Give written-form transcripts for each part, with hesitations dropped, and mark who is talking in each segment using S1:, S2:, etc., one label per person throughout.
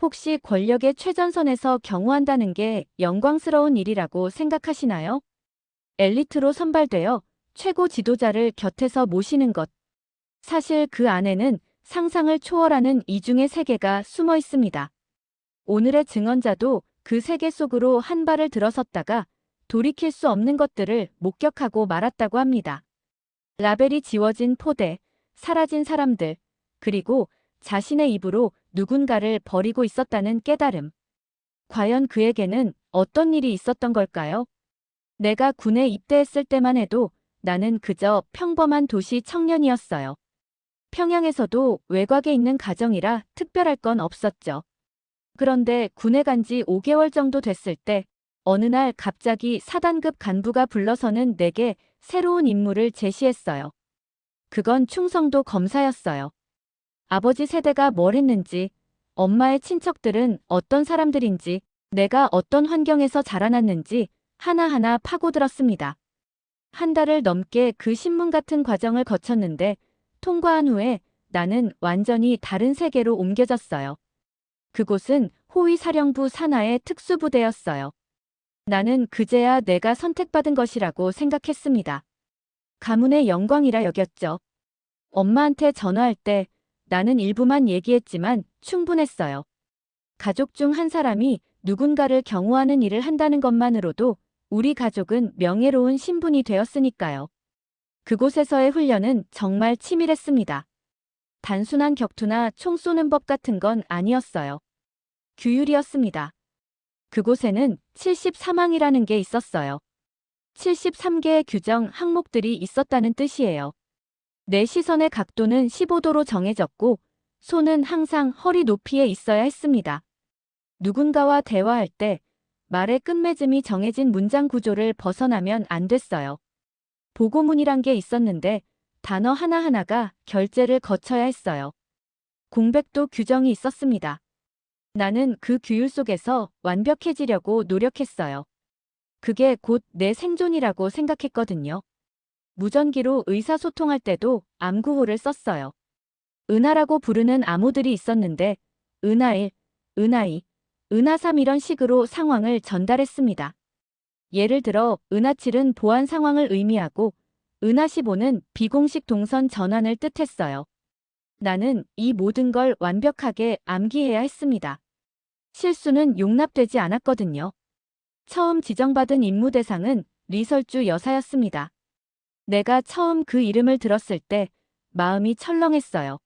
S1: 혹시 권력의 최전선에서 경호한다는 게 영광스러운 일이라고 생각하시나요? 엘리트로 선발되어 최고 지도자를 곁에서 모시는 것. 사실 그 안에는 상상을 초월하는 이중의 세계가 숨어 있습니다. 오늘의 증언자도 그 세계 속으로 한 발을 들어섰다가 돌이킬 수 없는 것들을 목격하고 말았다고 합니다. 라벨이 지워진 포대, 사라진 사람들, 그리고 자신의 입으로 누군가를 버리고 있었다는 깨달음. 과연 그에게는 어떤 일이 있었던 걸까요? 내가 군에 입대했을 때만 해도 나는 그저 평범한 도시 청년이었어요. 평양에서도 외곽에 있는 가정이라 특별할 건 없었죠. 그런데 군에 간 지 5개월 정도 됐을 때 어느 날 갑자기 사단급 간부가 불러서는 내게 새로운 임무를 제시했어요. 그건 충성도 검사였어요. 아버지 세대가 뭘 했는지, 엄마의 친척들은 어떤 사람들인지, 내가 어떤 환경에서 자라났는지 하나하나 파고들었습니다. 한 달을 넘게 그 신문 같은 과정을 거쳤는데 통과한 후에 나는 완전히 다른 세계로 옮겨졌어요. 그곳은 호위사령부 산하의 특수부대였어요. 나는 그제야 내가 선택받은 것이라고 생각했습니다. 가문의 영광이라 여겼죠. 엄마한테 전화할 때 나는 일부만 얘기했지만 충분했어요. 가족 중 한 사람이 누군가를 경호하는 일을 한다는 것만으로도 우리 가족은 명예로운 신분이 되었으니까요. 그곳에서의 훈련은 정말 치밀했습니다. 단순한 격투나 총 쏘는 법 같은 건 아니었어요. 규율이었습니다. 그곳에는 73항이라는 게 있었어요. 73개의 규정 항목들이 있었다는 뜻이에요. 내 시선의 각도는 15도로 정해졌고 손은 항상 허리 높이에 있어야 했습니다. 누군가와 대화할 때 말의 끝맺음이 정해진 문장 구조를 벗어나면 안 됐어요. 보고문이란 게 있었는데 단어 하나하나가 결제를 거쳐야 했어요. 공백도 규정이 있었습니다. 나는 그 규율 속에서 완벽해지려고 노력했어요. 그게 곧 내 생존이라고 생각했거든요. 무전기로 의사소통할 때도 암구호를 썼어요. 은하라고 부르는 암호들이 있었는데 은하1, 은하2, 은하3 이런 식으로 상황을 전달했습니다. 예를 들어 은하7은 보안 상황을 의미하고 은하15는 비공식 동선 전환을 뜻했어요. 나는 이 모든 걸 완벽하게 암기해야 했습니다. 실수는 용납되지 않았거든요. 처음 지정받은 임무 대상은 리설주 여사였습니다. 내가 처음 그 이름을 들었을 때 마음이 철렁했어요.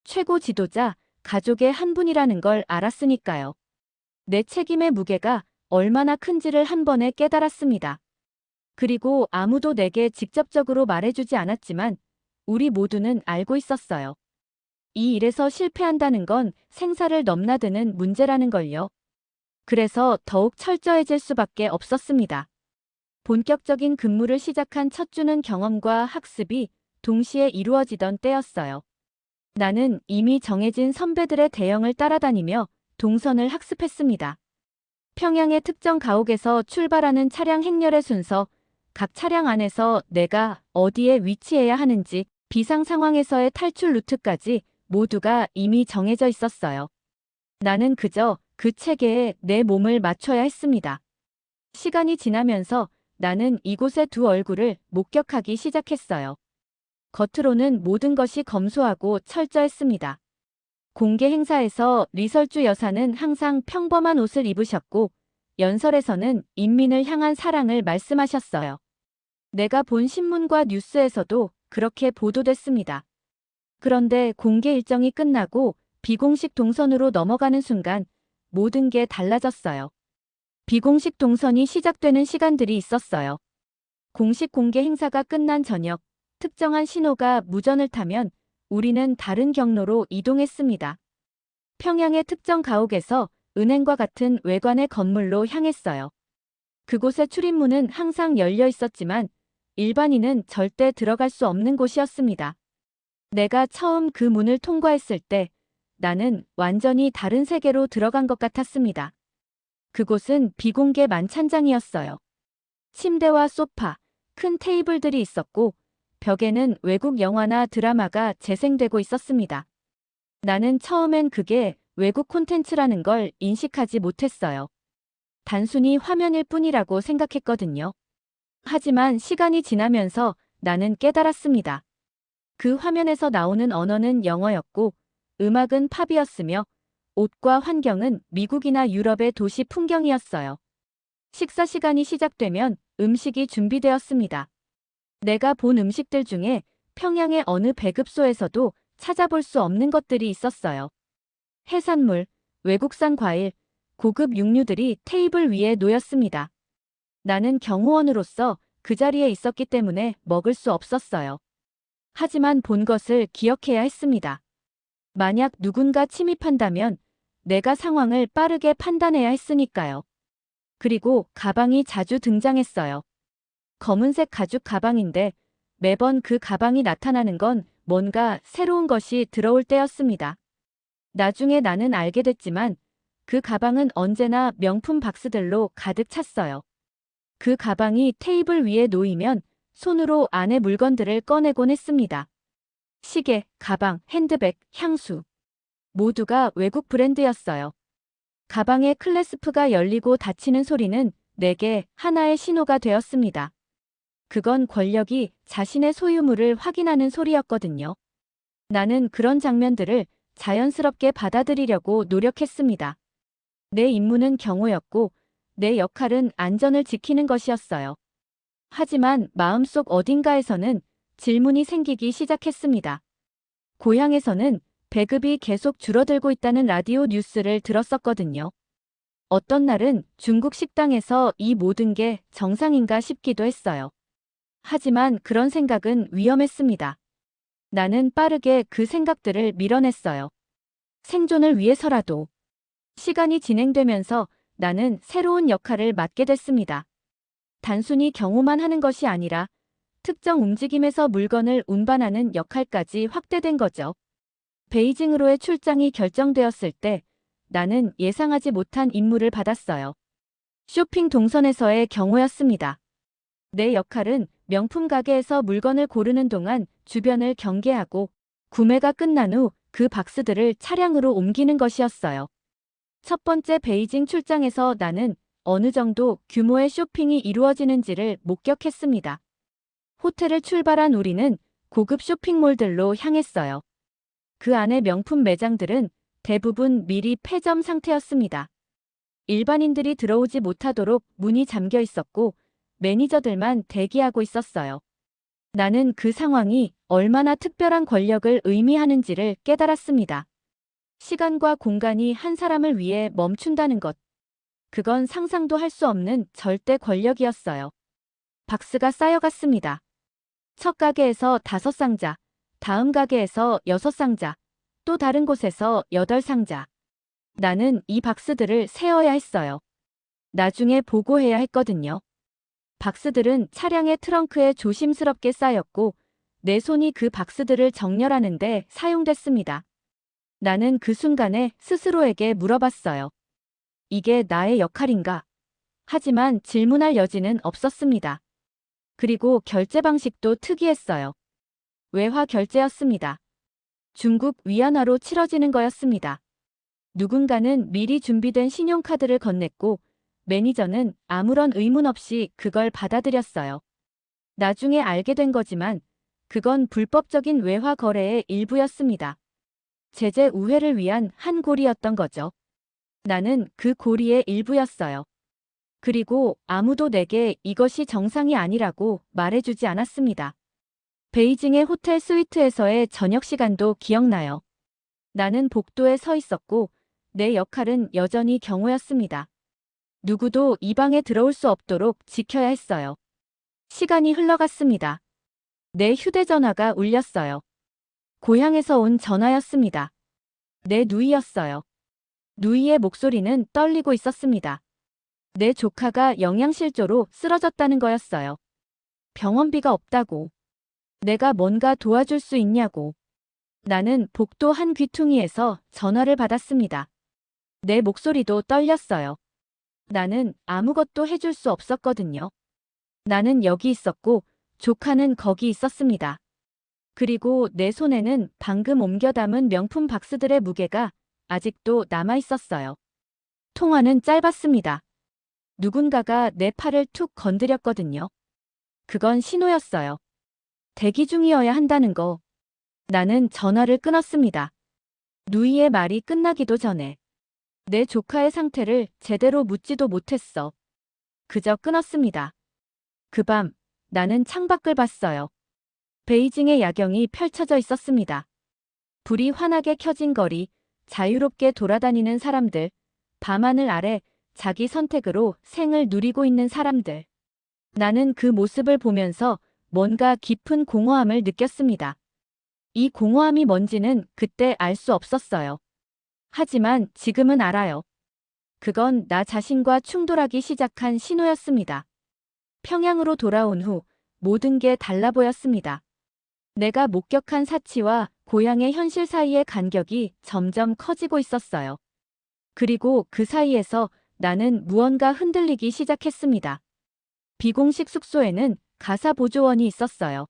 S1: 최고 지도자, 가족의 한 분이라는 걸 알았으니까요. 내 책임의 무게가 얼마나 큰지를 한 번에 깨달았습니다. 그리고 아무도 내게 직접적으로 말해주지 않았지만 우리 모두는 알고 있었어요. 이 일에서 실패한다는 건 생사를 넘나드는 문제라는 걸요. 그래서 더욱 철저해질 수밖에 없었습니다. 본격적인 근무를 시작한 첫 주는 경험과 학습이 동시에 이루어지던 때였어요. 나는 이미 정해진 선배들의 대형을 따라다니며 동선을 학습했습니다. 평양의 특정 가옥에서 출발하는 차량 행렬의 순서, 각 차량 안에서 내가 어디에 위치해야 하는지, 비상 상황에서의 탈출 루트까지 모두가 이미 정해져 있었어요. 나는 그저 그 체계에 내 몸을 맞춰야 했습니다. 시간이 지나면서 나는 이곳의 두 얼굴을 목격하기 시작했어요. 겉으로는 모든 것이 검소하고 철저했습니다. 공개 행사에서 리설주 여사는 항상 평범한 옷을 입으셨고 연설에서는 인민을 향한 사랑을 말씀하셨어요. 내가 본 신문과 뉴스에서도 그렇게 보도됐습니다. 그런데 공개 일정이 끝나고 비공식 동선으로 넘어가는 순간 모든 게 달라졌어요. 비공식 동선이 시작되는 시간들이 있었어요. 공식 공개 행사가 끝난 저녁, 특정한 신호가 무전을 타면 우리는 다른 경로로 이동했습니다. 평양의 특정 가옥에서 은행과 같은 외관의 건물로 향했어요. 그곳의 출입문은 항상 열려 있었지만 일반인은 절대 들어갈 수 없는 곳이었습니다. 내가 처음 그 문을 통과했을 때 나는 완전히 다른 세계로 들어간 것 같았습니다. 그곳은 비공개 만찬장이었어요. 침대와 소파, 큰 테이블들이 있었고 벽에는 외국 영화나 드라마가 재생되고 있었습니다. 나는 처음엔 그게 외국 콘텐츠라는 걸 인식하지 못했어요. 단순히 화면일 뿐이라고 생각했거든요. 하지만 시간이 지나면서 나는 깨달았습니다. 그 화면에서 나오는 언어는 영어였고, 음악은 팝이었으며, 옷과 환경은 미국이나 유럽의 도시 풍경이었어요. 식사 시간이 시작되면 음식이 준비되었습니다. 내가 본 음식들 중에 평양의 어느 배급소에서도 찾아볼 수 없는 것들이 있었어요. 해산물, 외국산 과일, 고급 육류들이 테이블 위에 놓였습니다. 나는 경호원으로서 그 자리에 있었기 때문에 먹을 수 없었어요. 하지만 본 것을 기억해야 했습니다. 만약 누군가 침입한다면 내가 상황을 빠르게 판단해야 했으니까요. 그리고 가방이 자주 등장했어요. 검은색 가죽 가방인데 매번 그 가방이 나타나는 건 뭔가 새로운 것이 들어올 때였습니다. 나중에 나는 알게 됐지만 그 가방은 언제나 명품 박스들로 가득 찼어요. 그 가방이 테이블 위에 놓이면 손으로 안에 물건들을 꺼내곤 했습니다. 시계, 가방, 핸드백, 향수. 모두가 외국 브랜드였어요. 가방의 클래스프가 열리고 닫히는 소리는 내게 하나의 신호가 되었습니다. 그건 권력이 자신의 소유물을 확인하는 소리였거든요. 나는 그런 장면들을 자연스럽게 받아들이려고 노력했습니다. 내 임무는 경호였고, 내 역할은 안전을 지키는 것이었어요. 하지만 마음속 어딘가에서는 질문이 생기기 시작했습니다. 고향에서는 배급이 계속 줄어들고 있다는 라디오 뉴스를 들었었거든요. 어떤 날은 중국 식당에서 이 모든 게 정상인가 싶기도 했어요. 하지만 그런 생각은 위험했습니다. 나는 빠르게 그 생각들을 밀어냈어요. 생존을 위해서라도. 시간이 진행되면서 나는 새로운 역할을 맡게 됐습니다. 단순히 경호만 하는 것이 아니라 특정 움직임에서 물건을 운반하는 역할까지 확대된 거죠. 베이징으로의 출장이 결정되었을 때 나는 예상하지 못한 임무를 받았어요. 쇼핑 동선에서의 경호였습니다. 내 역할은 명품 가게에서 물건을 고르는 동안 주변을 경계하고 구매가 끝난 후 그 박스들을 차량으로 옮기는 것이었어요. 첫 번째 베이징 출장에서 나는 어느 정도 규모의 쇼핑이 이루어지는지를 목격했습니다. 호텔을 출발한 우리는 고급 쇼핑몰들로 향했어요. 그 안의 명품 매장들은 대부분 미리 폐점 상태였습니다. 일반인들이 들어오지 못하도록 문이 잠겨 있었고 매니저들만 대기하고 있었어요. 나는 그 상황이 얼마나 특별한 권력을 의미하는지를 깨달았습니다. 시간과 공간이 한 사람을 위해 멈춘다는 것. 그건 상상도 할 수 없는 절대 권력이었어요. 박스가 쌓여갔습니다. 첫 가게에서 5상자, 다음 가게에서 6상자, 또 다른 곳에서 8상자. 나는 이 박스들을 세어야 했어요. 나중에 보고해야 했거든요. 박스들은 차량의 트렁크에 조심스럽게 쌓였고 내 손이 그 박스들을 정렬하는데 사용됐습니다. 나는 그 순간에 스스로에게 물어봤어요. 이게 나의 역할인가? 하지만 질문할 여지는 없었습니다. 그리고 결제 방식도 특이했어요. 외화 결제였습니다. 중국 위안화로 치러지는 거였습니다. 누군가는 미리 준비된 신용카드를 건넸고 매니저는 아무런 의문 없이 그걸 받아들였어요. 나중에 알게 된 거지만 그건 불법적인 외화 거래의 일부였습니다. 제재 우회를 위한 한 고리였던 거죠. 나는 그 고리의 일부였어요. 그리고 아무도 내게 이것이 정상이 아니라고 말해주지 않았습니다. 베이징의 호텔 스위트에서의 저녁 시간도 기억나요. 나는 복도에 서 있었고 내 역할은 여전히 경호였습니다. 누구도 이 방에 들어올 수 없도록 지켜야 했어요. 시간이 흘러갔습니다. 내 휴대전화가 울렸어요. 고향에서 온 전화였습니다. 내 누이였어요. 누이의 목소리는 떨리고 있었습니다. 내 조카가 영양실조로 쓰러졌다는 거였어요. 병원비가 없다고. 내가 뭔가 도와줄 수 있냐고. 나는 복도 한 귀퉁이에서 전화를 받았습니다. 내 목소리도 떨렸어요. 나는 아무것도 해줄 수 없었거든요. 나는 여기 있었고 조카는 거기 있었습니다. 그리고 내 손에는 방금 옮겨 담은 명품 박스들의 무게가 아직도 남아 있었어요. 통화는 짧았습니다. 누군가가 내 팔을 툭 건드렸거든요. 그건 신호였어요. 대기 중이어야 한다는 거. 나는 전화를 끊었습니다. 누이의 말이 끝나기도 전에 내 조카의 상태를 제대로 묻지도 못했어. 그저 끊었습니다. 그 밤 나는 창밖을 봤어요. 베이징의 야경이 펼쳐져 있었습니다. 불이 환하게 켜진 거리, 자유롭게 돌아다니는 사람들, 밤하늘 아래 자기 선택으로 생을 누리고 있는 사람들. 나는 그 모습을 보면서 뭔가 깊은 공허함을 느꼈습니다. 이 공허함이 뭔지는 그때 알 수 없었어요. 하지만 지금은 알아요. 그건 나 자신과 충돌하기 시작한 신호였습니다. 평양으로 돌아온 후 모든 게 달라 보였습니다. 내가 목격한 사치와 고향의 현실 사이의 간격이 점점 커지고 있었어요. 그리고 그 사이에서 나는 무언가 흔들리기 시작했습니다. 비공식 숙소에는 가사 보조원이 있었어요.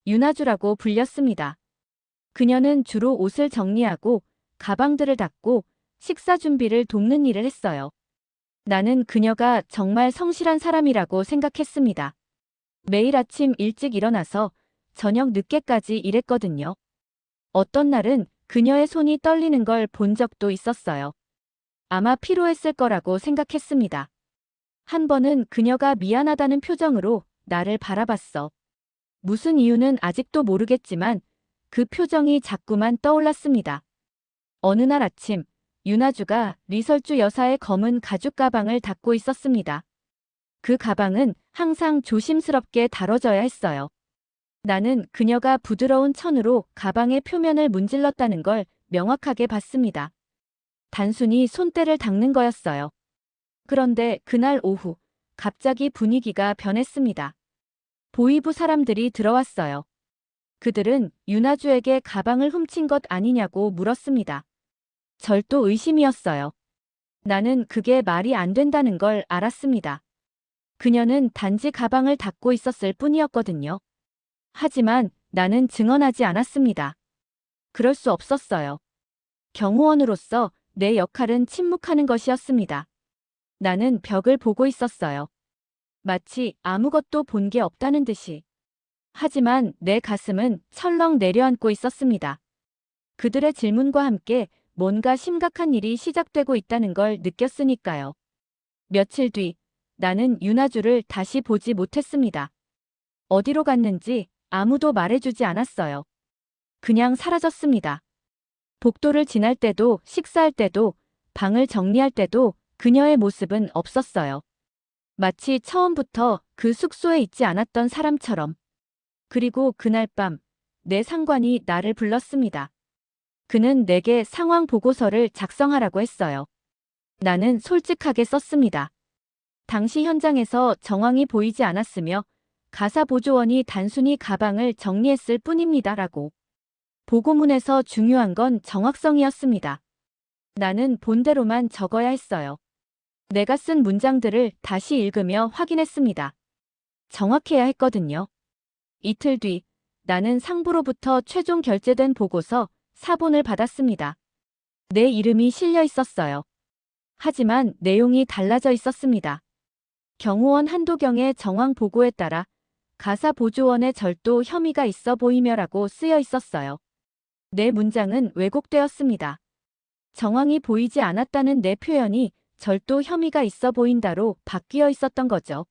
S1: 윤아주라고 불렸습니다. 그녀는 주로 옷을 정리하고 가방들을 닫고 식사 준비를 돕는 일을 했어요. 나는 그녀가 정말 성실한 사람이라고 생각했습니다. 매일 아침 일찍 일어나서 저녁 늦게까지 일했거든요. 어떤 날은 그녀의 손이 떨리는 걸 본 적도 있었어요. 아마 피로했을 거라고 생각했습니다. 한 번은 그녀가 미안하다는 표정으로 나를 바라봤어. 무슨 이유는 아직도 모르겠지만 그 표정이 자꾸만 떠올랐습니다. 어느 날 아침, 윤아주가 리설주 여사의 검은 가죽 가방을 닫고 있었습니다. 그 가방은 항상 조심스럽게 다뤄져야 했어요. 나는 그녀가 부드러운 천으로 가방의 표면을 문질렀다는 걸 명확하게 봤습니다. 단순히 손때를 닦는 거였어요. 그런데 그날 오후, 갑자기 분위기가 변했습니다. 보위부 사람들이 들어왔어요. 그들은 윤아주에게 가방을 훔친 것 아니냐고 물었습니다. 절도 의심이었어요. 나는 그게 말이 안 된다는 걸 알았습니다. 그녀는 단지 가방을 닫고 있었을 뿐이었거든요. 하지만 나는 증언하지 않았습니다. 그럴 수 없었어요. 경호원으로서 내 역할은 침묵하는 것이었습니다. 나는 벽을 보고 있었어요. 마치 아무것도 본 게 없다는 듯이. 하지만 내 가슴은 철렁 내려앉고 있었습니다. 그들의 질문과 함께 뭔가 심각한 일이 시작되고 있다는 걸 느꼈으니까요. 며칠 뒤 나는 윤아주를 다시 보지 못했습니다. 어디로 갔는지 아무도 말해주지 않았어요. 그냥 사라졌습니다. 복도를 지날 때도 식사할 때도 방을 정리할 때도 그녀의 모습은 없었어요. 마치 처음부터 그 숙소에 있지 않았던 사람처럼. 그리고 그날 밤 내 상관이 나를 불렀습니다. 그는 내게 상황 보고서를 작성하라고 했어요. 나는 솔직하게 썼습니다. 당시 현장에서 정황이 보이지 않았으며 가사 보조원이 단순히 가방을 정리했을 뿐입니다라고. 보고문에서 중요한 건 정확성이었습니다. 나는 본대로만 적어야 했어요. 내가 쓴 문장들을 다시 읽으며 확인했습니다. 정확해야 했거든요. 이틀 뒤 나는 상부로부터 최종 결제된 보고서 사본을 받았습니다. 내 이름이 실려 있었어요. 하지만 내용이 달라져 있었습니다. 경호원 한도경의 정황 보고에 따라 가사 보조원의 절도 혐의가 있어 보이며라고 쓰여 있었어요. 내 문장은 왜곡되었습니다. 정황이 보이지 않았다는 내 표현이 절도 혐의가 있어 보인다로 바뀌어 있었던 거죠.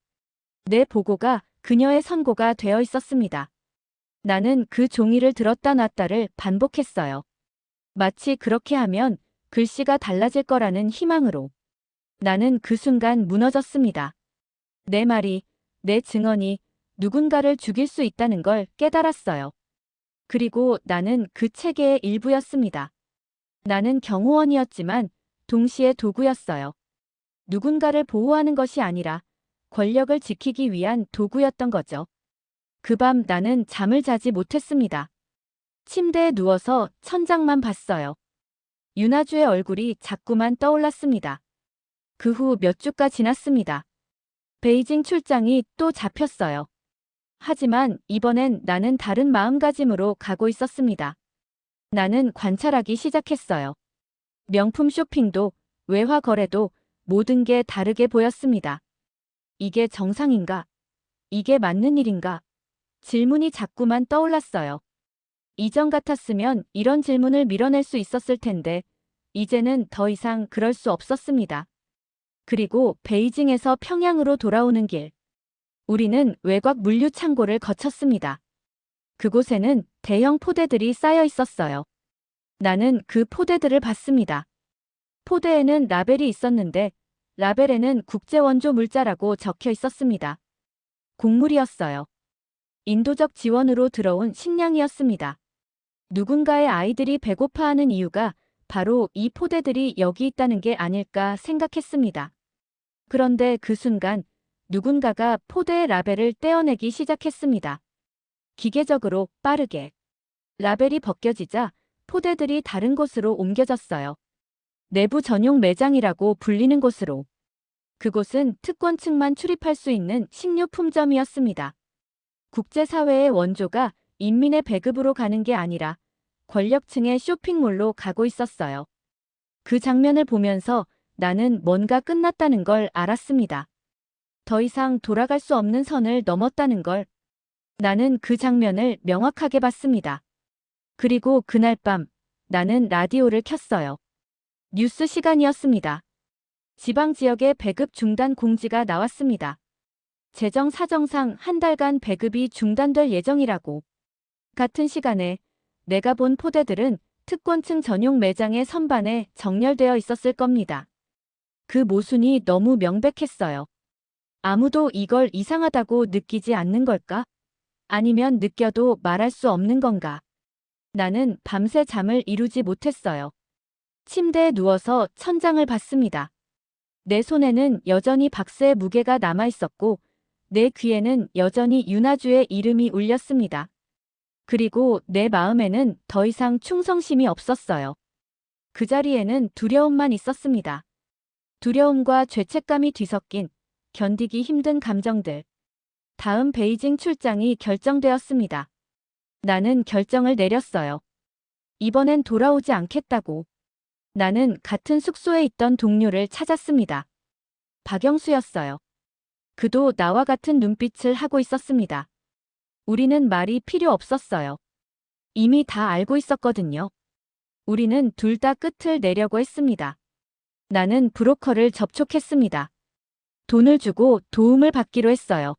S1: 내 보고가 그녀의 선고가 되어 있었습니다. 나는 그 종이를 들었다 놨다를 반복했어요. 마치 그렇게 하면 글씨가 달라질 거라는 희망으로. 나는 그 순간 무너졌습니다. 내 말이, 내 증언이 누군가를 죽일 수 있다는 걸 깨달았어요. 그리고 나는 그 체계의 일부였습니다. 나는 경호원이었지만 동시에 도구였어요. 누군가를 보호하는 것이 아니라 권력을 지키기 위한 도구였던 거죠. 그 밤 나는 잠을 자지 못했습니다. 침대에 누워서 천장만 봤어요. 윤아주의 얼굴이 자꾸만 떠올랐습니다. 그 후 몇 주가 지났습니다. 베이징 출장이 또 잡혔어요. 하지만 이번엔 나는 다른 마음가짐으로 가고 있었습니다. 나는 관찰하기 시작했어요. 명품 쇼핑도, 외화 거래도 모든 게 다르게 보였습니다. 이게 정상인가? 이게 맞는 일인가? 질문이 자꾸만 떠올랐어요. 이전 같았으면 이런 질문을 밀어낼 수 있었을 텐데, 이제는 더 이상 그럴 수 없었습니다. 그리고 베이징에서 평양으로 돌아오는 길. 우리는 외곽 물류 창고를 거쳤습니다. 그곳에는 대형 포대들이 쌓여 있었어요. 나는 그 포대들을 봤습니다. 포대에는 라벨이 있었는데 라벨에는 국제원조 물자라고 적혀 있었습니다. 곡물이었어요. 인도적 지원으로 들어온 식량이었습니다. 누군가의 아이들이 배고파하는 이유가 바로 이 포대들이 여기 있다는 게 아닐까 생각했습니다. 그런데 그 순간 누군가가 포대의 라벨을 떼어내기 시작했습니다. 기계적으로 빠르게. 라벨이 벗겨지자 포대들이 다른 곳으로 옮겨졌어요. 내부 전용 매장이라고 불리는 곳으로. 그곳은 특권층만 출입할 수 있는 식료품점이었습니다. 국제사회의 원조가 인민의 배급으로 가는 게 아니라 권력층의 쇼핑몰로 가고 있었어요. 그 장면을 보면서 나는 뭔가 끝났다는 걸 알았습니다. 더 이상 돌아갈 수 없는 선을 넘었다는 걸. 나는 그 장면을 명확하게 봤습니다. 그리고 그날 밤 나는 라디오를 켰어요. 뉴스 시간이었습니다. 지방 지역의 배급 중단 공지가 나왔습니다. 재정 사정상 한 달간 배급이 중단될 예정이라고. 같은 시간에 내가 본 포대들은 특권층 전용 매장의 선반에 정렬되어 있었을 겁니다. 그 모순이 너무 명백했어요. 아무도 이걸 이상하다고 느끼지 않는 걸까? 아니면 느껴도 말할 수 없는 건가? 나는 밤새 잠을 이루지 못했어요. 침대에 누워서 천장을 봤습니다. 내 손에는 여전히 박스의 무게가 남아 있었고 내 귀에는 여전히 윤아주의 이름이 울렸습니다. 그리고 내 마음에는 더 이상 충성심이 없었어요. 그 자리에는 두려움만 있었습니다. 두려움과 죄책감이 뒤섞인 견디기 힘든 감정들. 다음 베이징 출장이 결정되었습니다. 나는 결정을 내렸어요. 이번엔 돌아오지 않겠다고. 나는 같은 숙소에 있던 동료를 찾았습니다. 박영수였어요. 그도 나와 같은 눈빛을 하고 있었습니다. 우리는 말이 필요 없었어요. 이미 다 알고 있었거든요. 우리는 둘 다 끝을 내려고 했습니다. 나는 브로커를 접촉했습니다. 돈을 주고 도움을 받기로 했어요.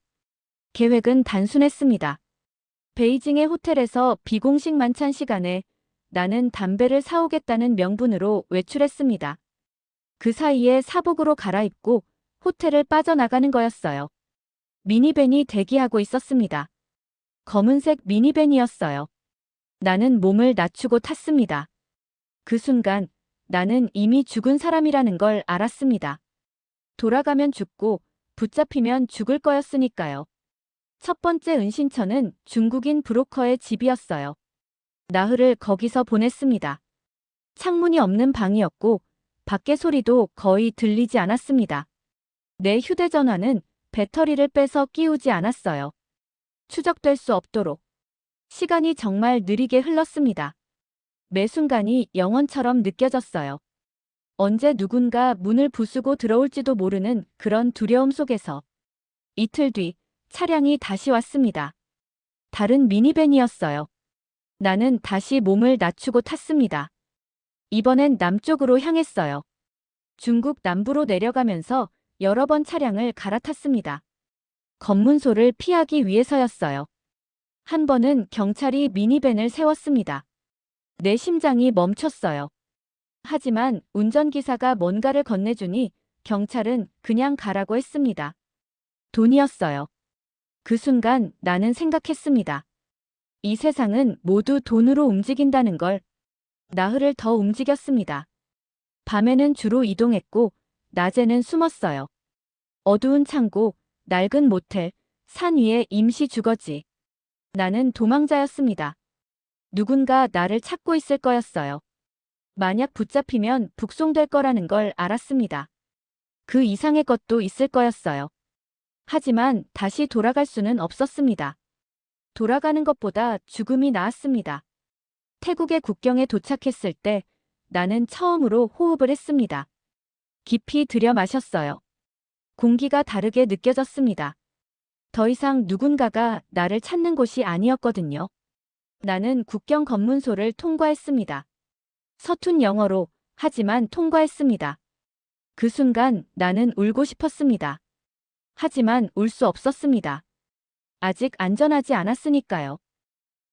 S1: 계획은 단순했습니다. 베이징의 호텔에서 비공식 만찬 시간에 나는 담배를 사오겠다는 명분으로 외출했습니다. 그 사이에 사복으로 갈아입고 호텔을 빠져나가는 거였어요. 미니밴이 대기하고 있었습니다. 검은색 미니밴이었어요. 나는 몸을 낮추고 탔습니다. 그 순간 나는 이미 죽은 사람이라는 걸 알았습니다. 돌아가면 죽고 붙잡히면 죽을 거였으니까요. 첫 번째 은신처는 중국인 브로커의 집이었어요. 나흘을 거기서 보냈습니다. 창문이 없는 방이었고 밖의 소리도 거의 들리지 않았습니다. 내 휴대전화는 배터리를 빼서 끼우지 않았어요. 추적될 수 없도록. 시간이 정말 느리게 흘렀습니다. 매 순간이 영원처럼 느껴졌어요. 언제 누군가 문을 부수고 들어올지도 모르는 그런 두려움 속에서. 이틀 뒤 차량이 다시 왔습니다. 다른 미니밴이었어요. 나는 다시 몸을 낮추고 탔습니다. 이번엔 남쪽으로 향했어요. 중국 남부로 내려가면서 여러 번 차량을 갈아탔습니다. 검문소를 피하기 위해서였어요. 한 번은 경찰이 미니밴을 세웠습니다. 내 심장이 멈췄어요. 하지만 운전기사가 뭔가를 건네주니 경찰은 그냥 가라고 했습니다. 돈이었어요. 그 순간 나는 생각했습니다. 이 세상은 모두 돈으로 움직인다는 걸. 나흘을 더 움직였습니다. 밤에는 주로 이동했고 낮에는 숨었어요. 어두운 창고, 낡은 모텔, 산 위의 임시 주거지. 나는 도망자였습니다. 누군가 나를 찾고 있을 거였어요. 만약 붙잡히면 북송될 거라는 걸 알았습니다. 그 이상의 것도 있을 거였어요. 하지만 다시 돌아갈 수는 없었습니다. 돌아가는 것보다 죽음이 나았습니다. 태국의 국경에 도착했을 때 나는 처음으로 호흡을 했습니다. 깊이 들여 마셨어요. 공기가 다르게 느껴졌습니다. 더 이상 누군가가 나를 찾는 곳이 아니었거든요. 나는 국경 검문소를 통과했습니다. 서툰 영어로, 하지만 통과했습니다. 그 순간 나는 울고 싶었습니다. 하지만 울 수 없었습니다. 아직 안전하지 않았으니까요.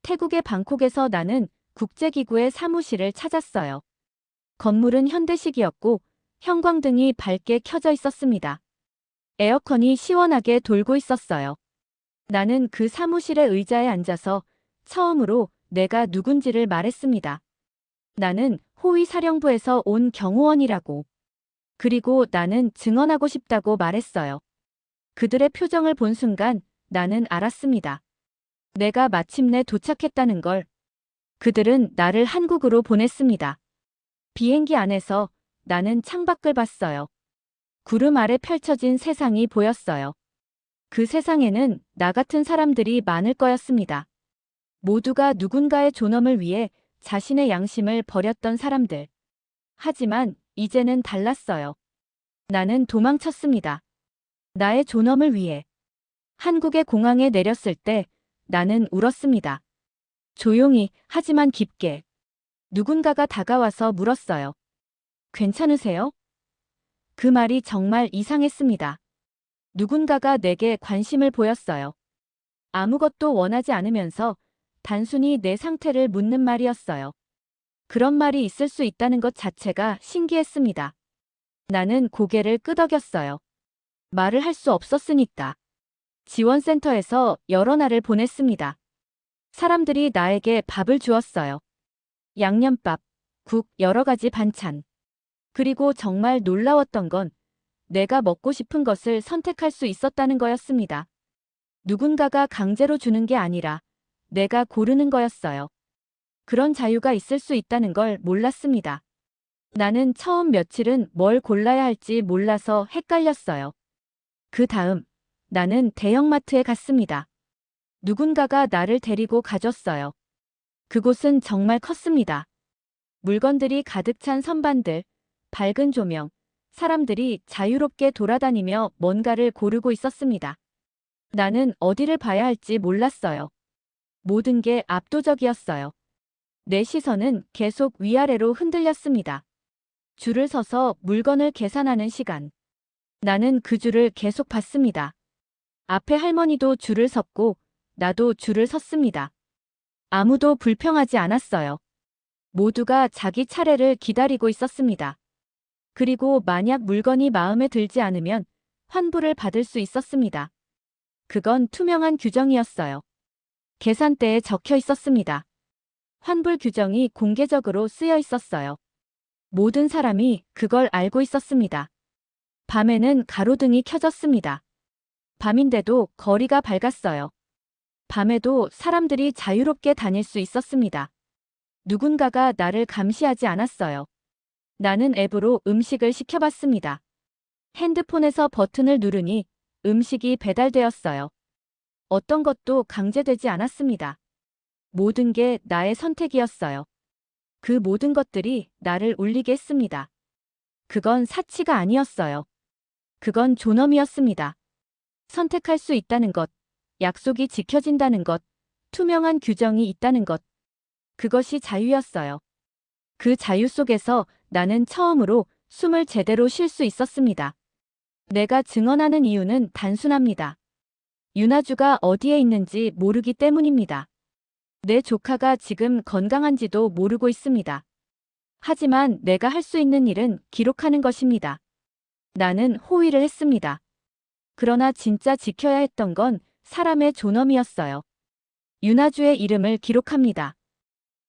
S1: 태국의 방콕에서 나는 국제기구의 사무실을 찾았어요. 건물은 현대식이었고 형광등이 밝게 켜져 있었습니다. 에어컨이 시원하게 돌고 있었어요. 나는 그 사무실의 의자에 앉아서 처음으로 내가 누군지를 말했습니다. 나는 호위 사령부에서 온 경호원이라고. 그리고 나는 증언하고 싶다고 말했어요. 그들의 표정을 본 순간 나는 알았습니다. 내가 마침내 도착했다는 걸. 그들은 나를 한국으로 보냈습니다. 비행기 안에서 나는 창밖을 봤어요. 구름 아래 펼쳐진 세상이 보였어요. 그 세상에는 나 같은 사람들이 많을 거였습니다. 모두가 누군가의 존엄을 위해 자신의 양심을 버렸던 사람들. 하지만 이제는 달랐어요. 나는 도망쳤습니다. 나의 존엄을 위해. 한국의 공항에 내렸을 때 나는 울었습니다. 조용히 하지만 깊게. 누군가가 다가와서 물었어요. 괜찮으세요? 그 말이 정말 이상했습니다. 누군가가 내게 관심을 보였어요. 아무것도 원하지 않으면서 단순히 내 상태를 묻는 말이었어요. 그런 말이 있을 수 있다는 것 자체가 신기했습니다. 나는 고개를 끄덕였어요. 말을 할 수 없었으니까. 지원센터에서 여러 날을 보냈습니다. 사람들이 나에게 밥을 주었어요. 양념밥, 국, 여러 가지 반찬. 그리고 정말 놀라웠던 건 내가 먹고 싶은 것을 선택할 수 있었다는 거였습니다. 누군가가 강제로 주는 게 아니라 내가 고르는 거였어요. 그런 자유가 있을 수 있다는 걸 몰랐습니다. 나는 처음 며칠은 뭘 골라야 할지 몰라서 헷갈렸어요. 그 다음, 나는 대형마트에 갔습니다. 누군가가 나를 데리고 가줬어요. 그곳은 정말 컸습니다. 물건들이 가득 찬 선반들, 밝은 조명, 사람들이 자유롭게 돌아다니며 뭔가를 고르고 있었습니다. 나는 어디를 봐야 할지 몰랐어요. 모든 게 압도적이었어요. 내 시선은 계속 위아래로 흔들렸습니다. 줄을 서서 물건을 계산하는 시간. 나는 그 줄을 계속 봤습니다. 앞에 할머니도 줄을 섰고 나도 줄을 섰습니다. 아무도 불평하지 않았어요. 모두가 자기 차례를 기다리고 있었습니다. 그리고 만약 물건이 마음에 들지 않으면 환불을 받을 수 있었습니다. 그건 투명한 규정이었어요. 계산대에 적혀 있었습니다. 환불 규정이 공개적으로 쓰여 있었어요. 모든 사람이 그걸 알고 있었습니다. 밤에는 가로등이 켜졌습니다. 밤인데도 거리가 밝았어요. 밤에도 사람들이 자유롭게 다닐 수 있었습니다. 누군가가 나를 감시하지 않았어요. 나는 앱으로 음식을 시켜봤습니다. 핸드폰에서 버튼을 누르니 음식이 배달되었어요. 어떤 것도 강제되지 않았습니다. 모든 게 나의 선택이었어요. 그 모든 것들이 나를 울리게 했습니다. 그건 사치가 아니었어요. 그건 존엄이었습니다. 선택할 수 있다는 것, 약속이 지켜진다는 것, 투명한 규정이 있다는 것. 그것이 자유였어요. 그 자유 속에서 나는 처음으로 숨을 제대로 쉴 수 있었습니다. 내가 증언하는 이유는 단순합니다. 윤아주가 어디에 있는지 모르기 때문입니다. 내 조카가 지금 건강한지도 모르고 있습니다. 하지만 내가 할 수 있는 일은 기록하는 것입니다. 나는 호의를 했습니다. 그러나 진짜 지켜야 했던 건 사람의 존엄이었어요. 윤아주의 이름을 기록합니다.